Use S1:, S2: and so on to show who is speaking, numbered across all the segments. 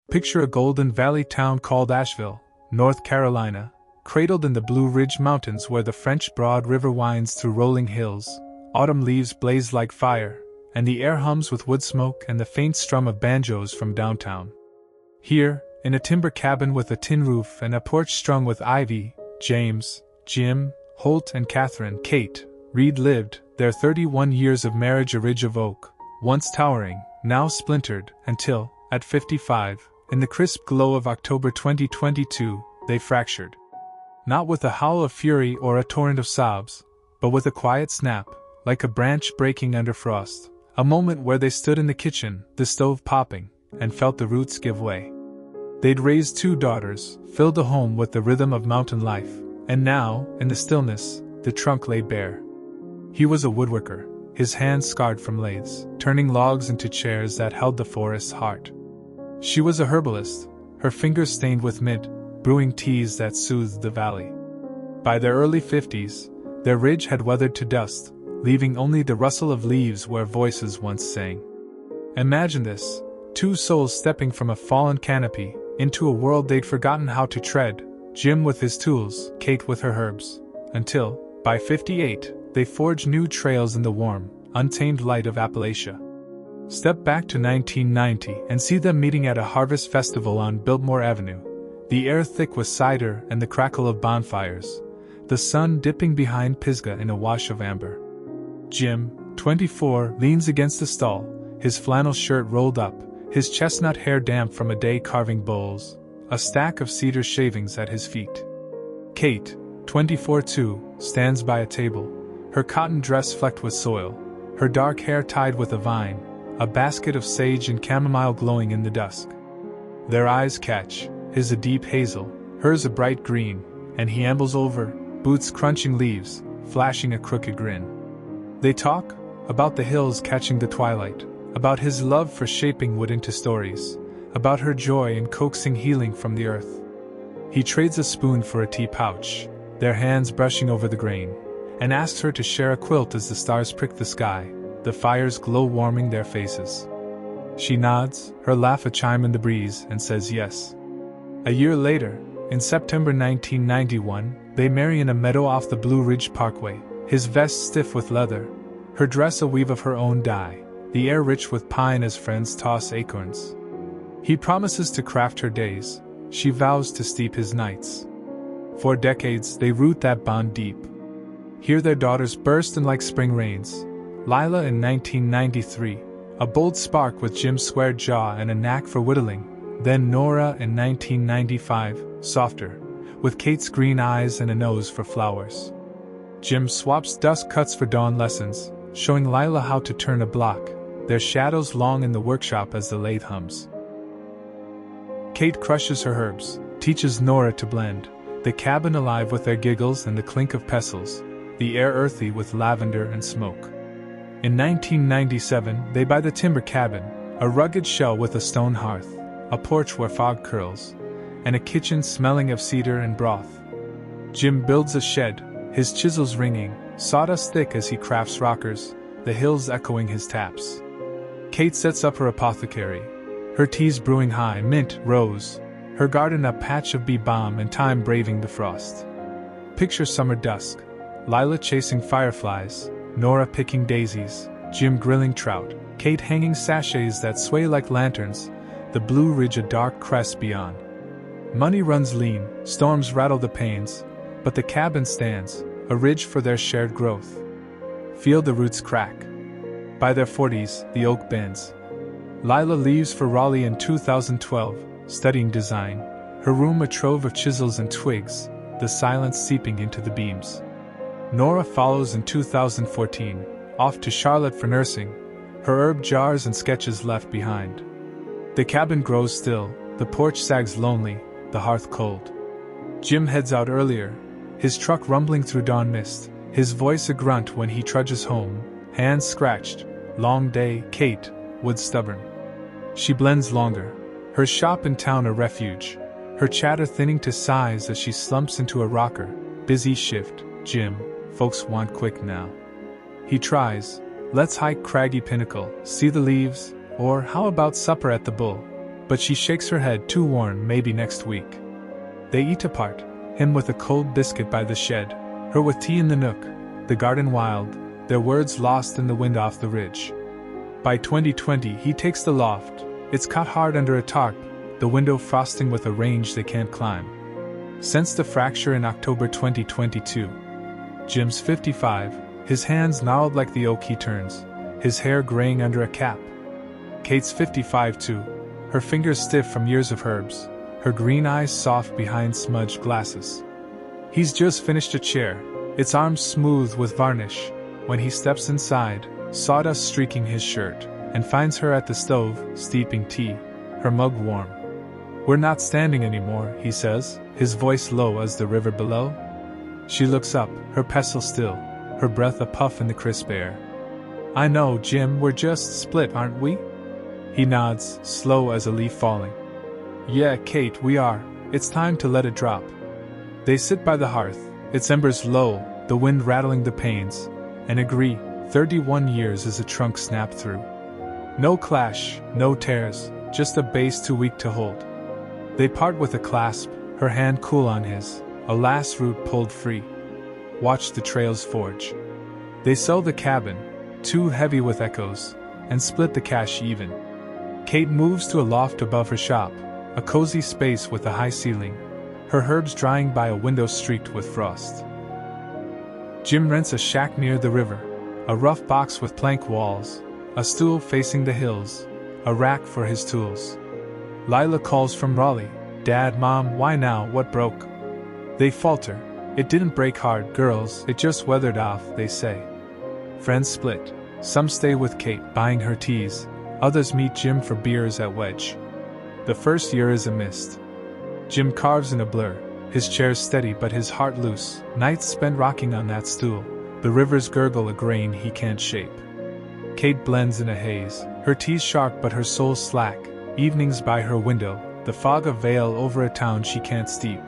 S1: Picture a Golden Valley town called Asheville, North Carolina, cradled in the Blue Ridge Mountains where the French Broad River winds through rolling hills. Autumn leaves blaze like fire, and the air hums with wood smoke and the faint strum of banjos from downtown. Here, in a timber cabin with a tin roof and a porch strung with ivy, James, Jim, Holt and Catherine, Kate, Reed lived their 31 years of marriage, a ridge of oak, once towering, now splintered, until, at 55, in the crisp glow of October 2022, they fractured. Not with a howl of fury or a torrent of sobs, but with a quiet snap, like a branch breaking under frost, a moment where they stood in the kitchen, the stove popping, and felt the roots give way. They'd raised 2 daughters, filled the home with the rhythm of mountain life, and now, in the stillness, the trunk lay bare. He was a woodworker, his hands scarred from lathes, turning logs into chairs that held the forest's heart. She was a herbalist, her fingers stained with mint, brewing teas that soothed the valley. By their early 50s, their ridge had weathered to dust, leaving only the rustle of leaves where voices once sang. Imagine this, 2 souls stepping from a fallen canopy into a world they'd forgotten how to tread, Jim with his tools, Kate with her herbs, until, by 58, they forged new trails in the warm, untamed light of Appalachia. Step back to 1990 and see them meeting at a harvest festival on Biltmore Avenue, the air thick with cider and the crackle of bonfires, the sun dipping behind Pisgah in a wash of amber. Jim, 24, leans against the stall, his flannel shirt rolled up, his chestnut hair damp from a day carving bowls, a stack of cedar shavings at his feet. Kate, 24 too, stands by a table, her cotton dress flecked with soil, her dark hair tied with a vine, a basket of sage and chamomile glowing in the dusk. Their eyes catch, his a deep hazel, hers a bright green, and he ambles over, boots crunching leaves, flashing a crooked grin. They talk about the hills catching the twilight, about his love for shaping wood into stories, about her joy in coaxing healing from the earth. He trades a spoon for a tea pouch, their hands brushing over the grain, and asks her to share a quilt as the stars prick the sky, the fire's glow warming their faces. She nods, her laugh a chime in the breeze, and says yes. A year later, in September 1991, they marry in a meadow off the Blue Ridge Parkway, his vest stiff with leather, her dress a weave of her own dye, the air rich with pine as friends toss acorns. He promises to craft her days, she vows to steep his nights. For decades they root that bond deep. Here their daughters burst in like spring rains. Lila in 1993, a bold spark with Jim's squared jaw and a knack for whittling, then Nora in 1995, softer, with Kate's green eyes and a nose for flowers. Jim swaps dust cuts for dawn lessons, showing Lila how to turn a block, their shadows long in the workshop as the lathe hums. Kate crushes her herbs, teaches Nora to blend, the cabin alive with their giggles and the clink of pestles, the air earthy with lavender and smoke. In 1997, they buy the timber cabin, a rugged shell with a stone hearth, a porch where fog curls, and a kitchen smelling of cedar and broth. Jim builds a shed, his chisels ringing, sawdust thick as he crafts rockers, the hills echoing his taps. Kate sets up her apothecary, her teas brewing high, mint, rose, her garden a patch of bee balm and thyme braving the frost. Picture summer dusk, Lila chasing fireflies, Nora picking daisies, Jim grilling trout, Kate hanging sachets that sway like lanterns, the Blue Ridge a dark crest beyond. Money runs lean, storms rattle the panes, but the cabin stands, a ridge for their shared growth. Feel the roots crack. By their 40s, the oak bends. Lila leaves for Raleigh in 2012, studying design, her room a trove of chisels and twigs, the silence seeping into the beams. Nora follows in 2014, off to Charlotte for nursing, her herb jars and sketches left behind. The cabin grows still, the porch sags lonely, the hearth cold. Jim heads out earlier, his truck rumbling through dawn mist, his voice a grunt when he trudges home, hands scratched, long day. Kate, wood stubborn. She blends longer, her shop in town a refuge, her chatter thinning to sighs as she slumps into a rocker. Busy shift, Jim, folks want quick now. He tries, let's hike craggy pinnacle, see the leaves, or how about supper at the Bull? But she shakes her head, too worn, maybe next week. They eat apart, him with a cold biscuit by the shed, her with tea in the nook, the garden wild, their words lost in the wind off the ridge. By 2020 he takes the loft, it's caught hard under a tarp, the window frosting with a range they can't climb. Since the fracture in October 2022. Jim's 55, his hands gnarled like the oak he turns, his hair graying under a cap. Kate's 55 too, her fingers stiff from years of herbs, her green eyes soft behind smudged glasses. He's just finished a chair, its arms smooth with varnish, when he steps inside, sawdust streaking his shirt, and finds her at the stove, steeping tea, her mug warm. "We're not standing anymore," he says, his voice low as the river below. She looks up, her pestle still, her breath a puff in the crisp air. "I know, Jim, we're just split, aren't we?" He nods, slow as a leaf falling. "Yeah, Kate, we are. It's time to let it drop." They sit by the hearth, its embers low, the wind rattling the panes, and agree, 31 years is a trunk snapped through. No clash, no tears, just a base too weak to hold. They part with a clasp, her hand cool on his, a last root pulled free. Watch the trails forge. They sell the cabin, too heavy with echoes, and split the cash even. Kate moves to a loft above her shop, a cozy space with a high ceiling, her herbs drying by a window streaked with frost. Jim rents a shack near the river, a rough box with plank walls, a stool facing the hills, a rack for his tools. Lila calls from Raleigh, "Dad, Mom, why now, what broke?" They falter, "It didn't break hard, girls, it just weathered off," they say. Friends split, some stay with Kate, buying her teas, others meet Jim for beers at Wedge. The first year is a mist. Jim carves in a blur, his chair steady but his heart loose, nights spent rocking on that stool, the rivers gurgle a grain he can't shape. Kate blends in a haze, her teeth sharp but her soul slack, evenings by her window, the fog a veil over a town she can't steep.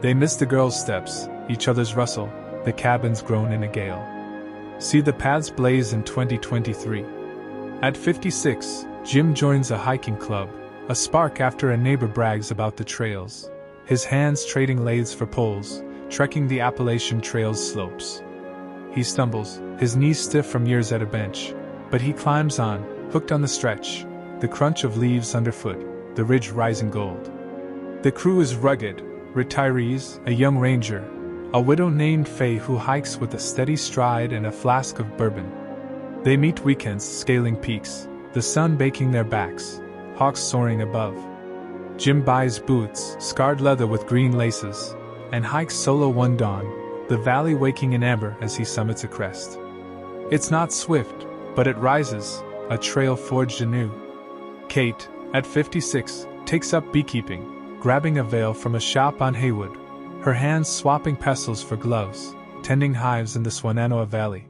S1: They miss the girls' steps, each other's rustle, the cabins groan in a gale. See the paths blaze in 2023. At 56, Jim joins a hiking club, a spark after a neighbor brags about the trails. His hands trading lathes for poles, trekking the Appalachian Trail's slopes. He stumbles, his knees stiff from years at a bench, but he climbs on, hooked on the stretch, the crunch of leaves underfoot, the ridge rising gold. The crew is rugged, retirees, a young ranger, a widow named Faye who hikes with a steady stride and a flask of bourbon. They meet weekends scaling peaks, the sun baking their backs, hawks soaring above. Jim buys boots, scarred leather with green laces, and hikes solo one dawn, the valley waking in amber as he summits a crest. It's not swift, but it rises, a trail forged anew. Kate, at 56, takes up beekeeping, grabbing a veil from a shop on Haywood, her hands swapping pestles for gloves, tending hives in the Swannanoa Valley.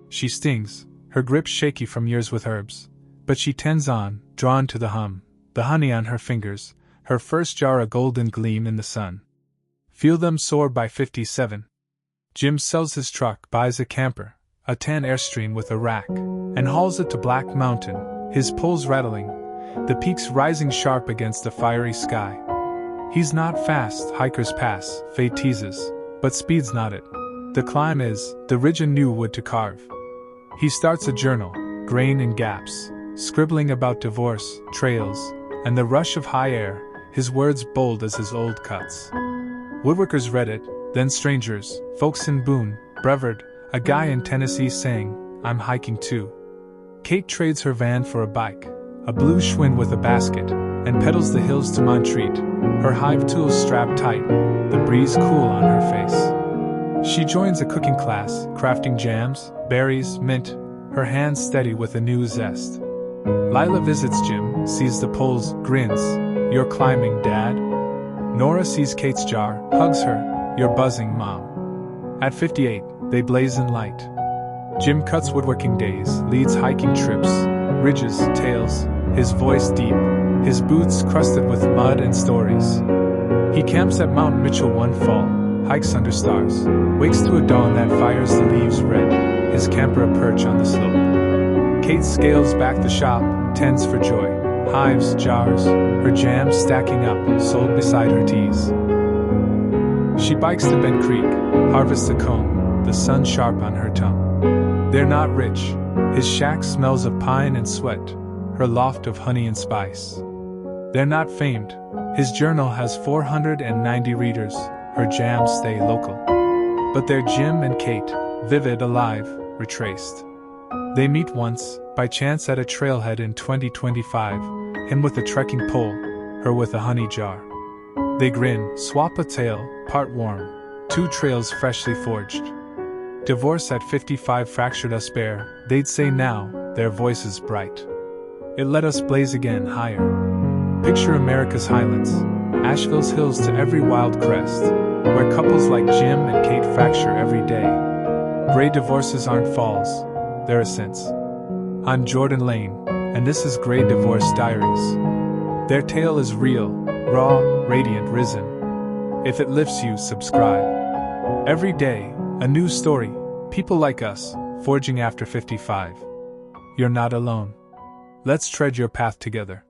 S1: She stings, her grip shaky from years with herbs, but she tends on, drawn to the hum, the honey on her fingers, her first jar a golden gleam in the sun. Feel them soar by 57. Jim sells his truck, buys a camper, a tan Airstream with a rack, and hauls it to Black Mountain, his poles rattling, the peaks rising sharp against a fiery sky. He's not fast, hikers pass, Faye teases, but speed's not it. The climb is, the ridge a new wood to carve. He starts a journal, grain and gaps, scribbling about divorce, trails, and the rush of high air, his words bold as his old cuts. Woodworkers read it, then strangers, folks in Boone, Brevard, a guy in Tennessee saying, "I'm hiking too." Kate trades her van for a bike, a blue Schwinn with a basket, and pedals the hills to Montreat, her hive tools strapped tight, the breeze cool on her face. She joins a cooking class, crafting jams, berries, mint, her hands steady with a new zest. Lila visits Jim, sees the poles, grins, "You're climbing, Dad?" Nora sees Kate's jar, hugs her, "You're buzzing, Mom." At 58, they blaze in light. Jim cuts woodworking days, leads hiking trips, ridges, tales, his voice deep, his boots crusted with mud and stories. He camps at Mount Mitchell one fall, hikes under stars, wakes to a dawn that fires the leaves red, his camper a perch on the slope. Kate scales back the shop, tends for joy, Hives, jars, her jam stacking up, sold beside her teas. She bikes to Bent Creek, harvests a comb, the sun sharp on her tongue. They're not rich, his shack smells of pine and sweat, her loft of honey and spice. They're not famed, his journal has 490 readers, her jams stay local. But they're Jim and Kate, vivid, alive, retraced. They meet once, by chance at a trailhead in 2025, him with a trekking pole, her with a honey jar. They grin, swap a tale, part warm, two trails freshly forged. Divorce at 55 fractured us bare, they'd say now, their voices bright. It let us blaze again higher. Picture America's highlands, Asheville's hills to every wild crest, where couples like Jim and Kate fracture every day. Gray divorces aren't falls, they're ascents. I'm Jordan Lane, and this is Gray Divorce Diaries. Their tale is real, raw, radiant, risen. If it lifts you, subscribe. Every day, a new story, people like us, forging after 55. You're not alone. Let's tread your path together.